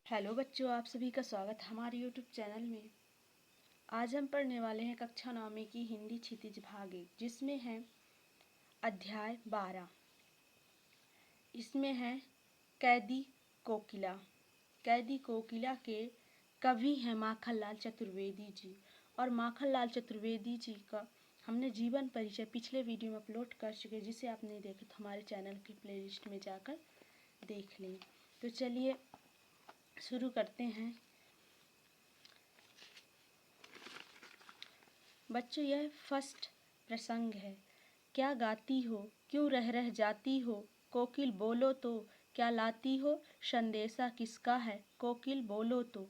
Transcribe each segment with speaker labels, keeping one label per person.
Speaker 1: Hello बच्चों, आप सभी का स्वागत है हमारे यूट्यूब चैनल में। आज हम पढ़ने वाले हैं कक्षा 9 की हिंदी क्षितिज भाग 1, जिसमें है अध्याय 12। इसमें है कैदी कोकिला। कैदी कोकिला के कवि हैं माखनलाल चतुर्वेदी जी। और माखनलाल चतुर्वेदी जी का हमने जीवन परिचय पिछले वीडियो में अपलोड कर चुके, जिसे आप नहीं देखे तो हमारे चैनल की प्लेलिस्ट में जाकर देख लें। तो चलिए शुरू करते हैं। बच्चों, यह फर्स्ट प्रसंग है। क्या गाती हो, क्यों रह जाती हो, कोकिल बोलो तो, क्या लाती हो, संदेशा किसका है, कोकिल बोलो तो।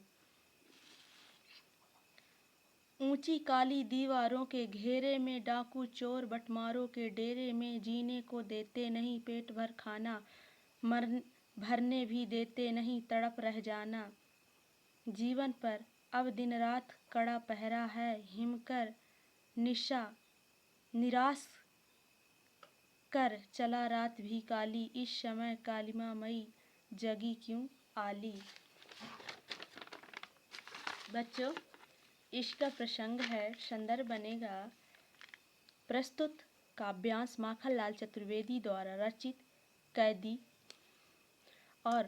Speaker 1: ऊंची काली दीवारों के घेरे में डाकू चोर बटमारों के डेरे में, जीने को देते नहीं पेट भर खाना, मर भरने भी देते नहीं तड़प रह जाना। जीवन पर अब दिन रात कड़ा पहरा है, हिमकर निशा निराश कर चला रात भी काली, इस समय कालिमा मई जगी क्यों आली। बच्चों, इसका प्रसंग है, संदर्भ बनेगा प्रस्तुत काव्यांश माखनलाल चतुर्वेदी द्वारा रचित कैदी और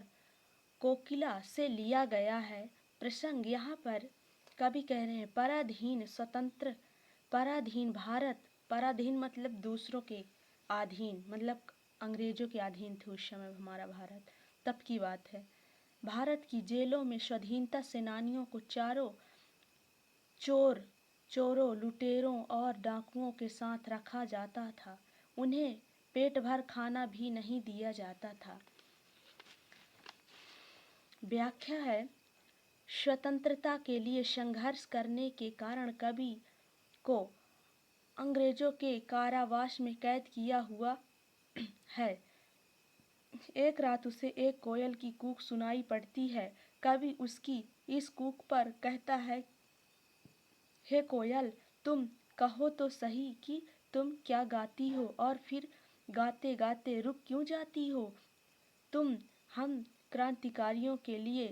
Speaker 1: कोकिला से लिया गया है। प्रसंग यहाँ पर कवि कह रहे हैं पराधीन स्वतंत्र, पराधीन भारत, पराधीन मतलब दूसरों के अधीन, मतलब अंग्रेजों के अधीन थे उस समय हमारा भारत, तब की बात है। भारत की जेलों में स्वाधीनता सेनानियों को चोरों, लुटेरों और डाकुओं के साथ रखा जाता था। उन्हें पेट भर खाना भी नहीं दिया जाता था। व्याख्या है, स्वतंत्रता के लिए संघर्ष करने के कारण कवि को अंग्रेजों के कारावास में कैद किया हुआ है। एक रात उसे एक कोयल की कूक सुनाई पड़ती है। कवि उसकी इस कूक पर कहता है, हे कोयल, तुम कहो तो सही कि तुम क्या गाती हो, और फिर गाते गाते रुक क्यों जाती हो। तुम हम क्रांतिकारियों के लिए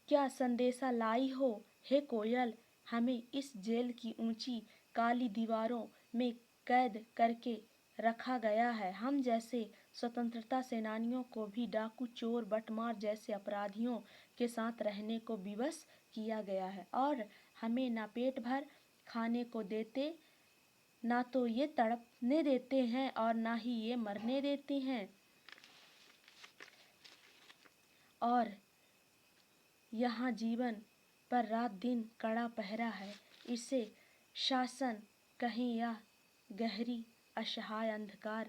Speaker 1: क्या संदेशा लाई हो। हे कोयल, हमें इस जेल की ऊंची काली दीवारों में कैद करके रखा गया है। हम जैसे स्वतंत्रता सेनानियों को भी डाकू चोर बटमार जैसे अपराधियों के साथ रहने को विवश किया गया है, और हमें ना पेट भर खाने को देते, ना तो ये तड़पने देते हैं और ना ही ये मरने देते हैं। और यहाँ जीवन पर रात दिन कड़ा पहरा है। इसे शासन कहें या गहरी असहाय अंधकार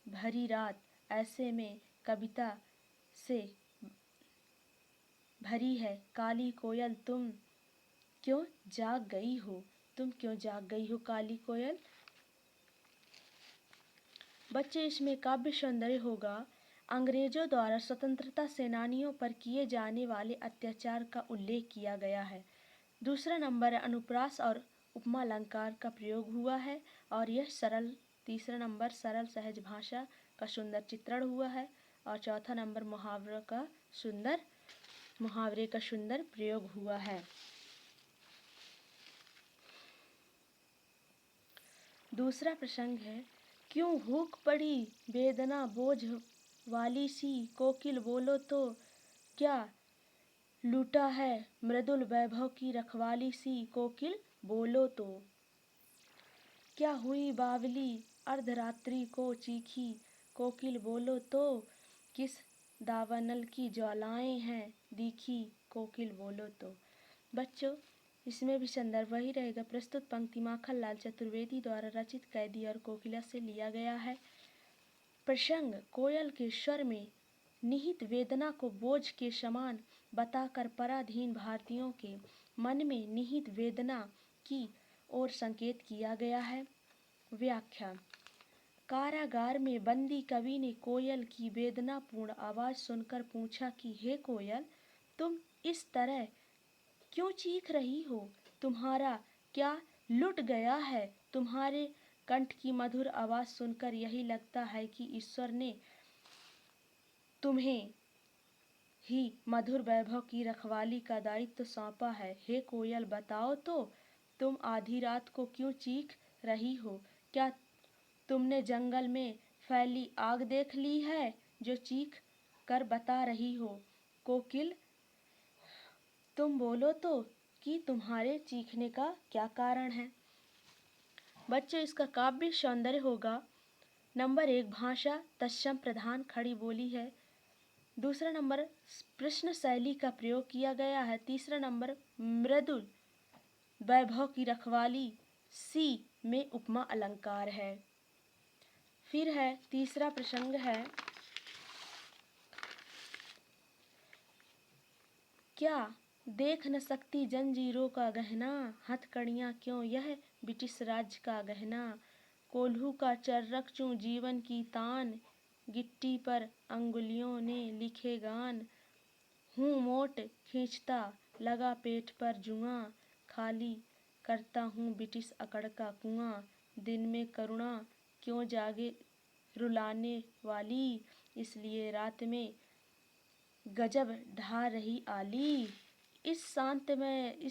Speaker 1: भरी रात, ऐसे में कविता से भरी है। काली कोयल तुम क्यों जाग गई हो, तुम क्यों जाग गई हो काली कोयल। बच्चे, इसमें काव्य सौंदर्य होगा। अंग्रेजों द्वारा स्वतंत्रता सेनानियों पर किए जाने वाले अत्याचार का उल्लेख किया गया है। दूसरा नंबर अनुप्रास और उपमा अलंकार का प्रयोग हुआ है, और यह सरल, तीसरा नंबर सरल सहज भाषा का सुंदर चित्रण हुआ है, और चौथा नंबर मुहावरे का सुंदर प्रयोग हुआ है। दूसरा प्रसंग है, क्यों हुक पड़ी वेदना बोझ वाली सी, कोकिल बोलो तो, क्या लूटा है मृदुल वैभव की रखवाली सी, कोकिल बोलो तो। क्या हुई बावली अर्धरात्रि को चीखी, कोकिल बोलो तो, किस दावानल की ज्वालाएं हैं दिखी, कोकिल बोलो तो। बच्चों, इसमें भी संदर्भ वही रहेगा। प्रस्तुत पंक्ति माखनलाल चतुर्वेदी द्वारा रचित कैदी और कोकिला से लिया गया है। प्रसंग कोयल के स्वर में निहित वेदना को बोझ के समान बताकर पराधीन भारतीयों के मन में निहित वेदना की ओर संकेत किया गया है। व्याख्या, कारागार में बंदी कवि ने कोयल की वेदनापूर्ण आवाज सुनकर पूछा कि हे कोयल, तुम इस तरह क्यों चीख रही हो, तुम्हारा क्या लुट गया है। तुम्हारे कंठ की मधुर आवाज सुनकर यही लगता है कि ईश्वर ने तुम्हें ही मधुर वैभव की रखवाली का दायित्व सौंपा है। हे कोयल, बताओ तो तुम आधी रात को क्यों चीख रही हो? क्या तुमने जंगल में फैली आग देख ली है जो चीख कर बता रही हो? कोकिल, तुम बोलो तो कि तुम्हारे चीखने का क्या कारण है। बच्चों, इसका काव्य सौंदर्य होगा। नंबर 1, भाषा तत्सम प्रधान खड़ी बोली है। दूसरा नंबर, प्रश्न शैली का प्रयोग किया गया है। तीसरा नंबर, मृदुल वैभव की रखवाली, सी में उपमा अलंकार है। फिर है तीसरा प्रसंग है, क्या देख न सकती जंजीरों का गहना, हथकड़ियाँ क्यों यह ब्रिटिश राज का गहना। कोल्हू का चर्रक चूं जीवन की तान, गिट्टी पर अंगुलियों ने लिखे गान। हूँ मोट खींचता लगा पेट पर जुआ, खाली करता हूँ ब्रिटिश अकड़ का कुआं। दिन में करुणा क्यों जागे रुलाने वाली, इसलिए रात में गजब ढा रही आली। इस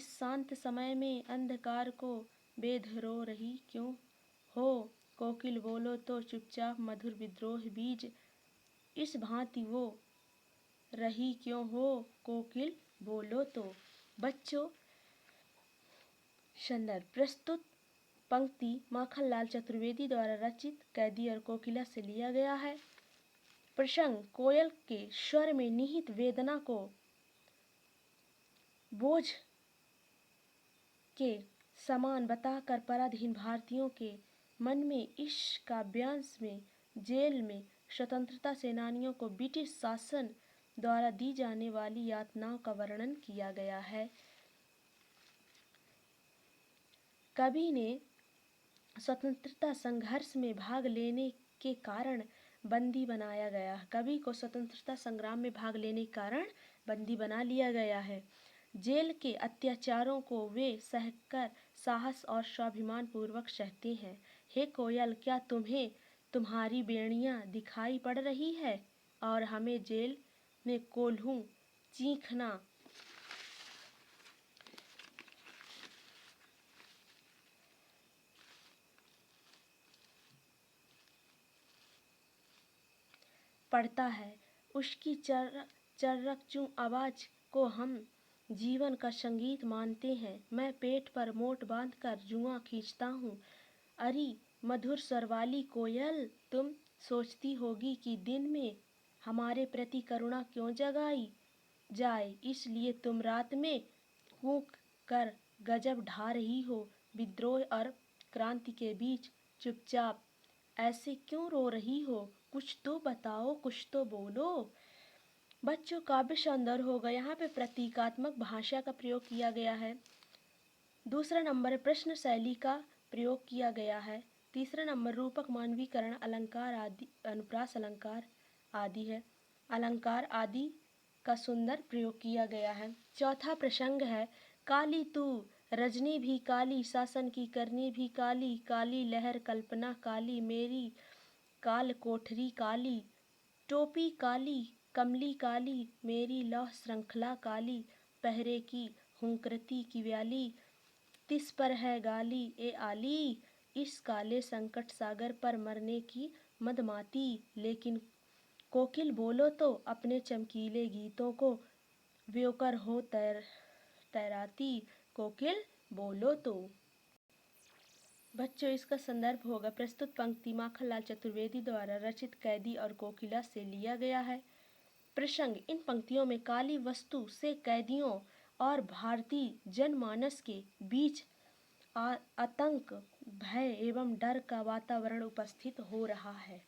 Speaker 1: शांत समय में अंधकार को बेध रो रही क्यों हो? कोकिल, बोलो तो चुपचाप मधुर विद्रोह बीज, इस भांति वो रही क्यों हो? कोकिल, बोलो तो। बच्चों, संदर्भ प्रस्तुत पंक्ति माखनलाल चतुर्वेदी द्वारा रचित कैदी और कोकिला से लिया गया है। प्रसंग, कोयल के स्वर में निहित वेदना को बोझ के समान बताकर पराधीन भारतीयों के मन में इस काव्यांश में जेल में स्वतंत्रता सेनानियों को ब्रिटिश शासन द्वारा दी जाने वाली यातनाओं का वर्णन किया गया है। कवि ने स्वतंत्रता संघर्ष में भाग लेने के कारण बंदी बनाया गया। कवि को स्वतंत्रता संग्राम में भाग लेने के कारण बंदी बना लिया गया है। जेल के अत्याचारों को वे सहकर साहस और स्वाभिमान पूर्वक सहते हैं। हे कोयल, क्या तुम्हें तुम्हारी बेड़ियां दिखाई पड़ रही है और हमें जेल में कोल्हू चीखना पड़ता है। उसकी चर्रकचूं आवाज को हम जीवन का संगीत मानते हैं। मैं पेट पर मोट बांधकर जुआ खींचता हूँ। अरे मधुर स्वर वाली कोयल, तुम सोचती होगी कि दिन में हमारे प्रति करुणा क्यों जगाई जाए, इसलिए तुम रात में कूक कर गजब ढा रही हो। विद्रोह और क्रांति के बीच चुपचाप ऐसे क्यों रो रही हो? कुछ तो बताओ, कुछ तो बोलो। बच्चों, काव्य सौंदर्य होगा। यहाँ पे प्रतीकात्मक भाषा का प्रयोग किया गया है। दूसरा नंबर प्रश्न शैली का प्रयोग किया गया है। तीसरा नंबर रूपक मानवीकरण अलंकार आदि अनुप्रास अलंकार आदि है। अलंकार आदि का सुंदर प्रयोग किया गया है। चौथा प्रसंग है, काली तू रजनी भी काली, शासन की करनी भी काली, काली लहर कल्पना काली, मेरी काल कोठरी काली, टोपी काली कमली काली, मेरी लौह श्रृंखला काली, पहरे की हुंकरती की व्याली, तिस पर है गाली ए आली, इस काले संकट सागर पर मरने की मदमाती। लेकिन कोकिल, बोलो तो अपने चमकीले गीतों को व्योकर हो तैराती। कोकिल, बोलो तो। बच्चों, इसका संदर्भ होगा प्रस्तुत पंक्ति माखनलाल चतुर्वेदी द्वारा रचित कैदी और कोकिला से लिया गया है। प्रसंग, इन पंक्तियों में काली वस्तु से कैदियों और भारतीय जनमानस के बीच आतंक, भय एवं डर का वातावरण उपस्थित हो रहा है।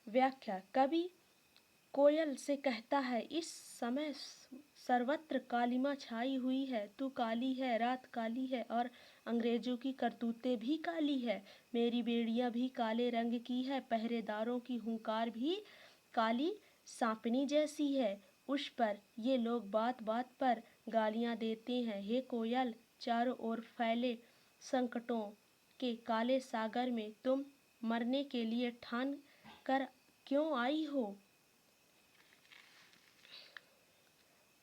Speaker 1: व्याख्या, कवि कोयल से कहता है, इस समय सर्वत्र कालिमा छाई हुई है। तू काली है, रात काली है और अंग्रेजों की करतूतें भी काली है। मेरी बेड़ियां भी काले रंग की है, पहरेदारों की हुंकार भी काली सांपनी जैसी है। उस पर ये लोग बात बात पर गालियां देते हैं। हे कोयल, चारों ओर फैले संकटों के काले सागर में तुम मरने के लिए ठान कर क्यों आई हो?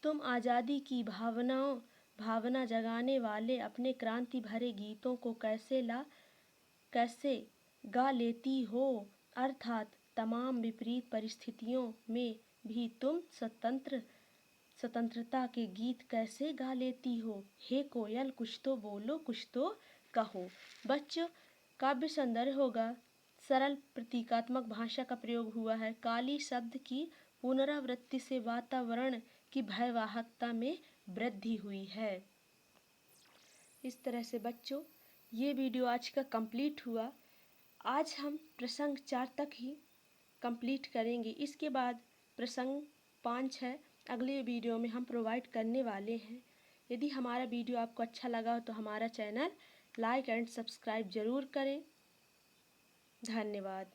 Speaker 1: तुम आज़ादी की भावना जगाने वाले अपने क्रांति भरे गीतों को कैसे गा लेती हो? अर्थात तमाम विपरीत परिस्थितियों में भी तुम स्वतंत्रता के गीत कैसे गा लेती हो? हे कोयल, कुछ तो बोलो, कुछ तो कहो। बच्चों, काव्य सौंदर्य होगा, सरल प्रतीकात्मक भाषा का प्रयोग हुआ है। काली शब्द की पुनरावृत्ति से वातावरण की भयावहता में वृद्धि हुई है। इस तरह से बच्चों, ये वीडियो आज का कंप्लीट हुआ। आज हम प्रसंग 4 तक ही कंप्लीट करेंगे। इसके बाद प्रसंग 5 है, अगले वीडियो में हम प्रोवाइड करने वाले हैं। यदि हमारा वीडियो आपको अच्छा लगा हो तो हमारा चैनल लाइक एंड सब्सक्राइब ज़रूर करें। धन्यवाद।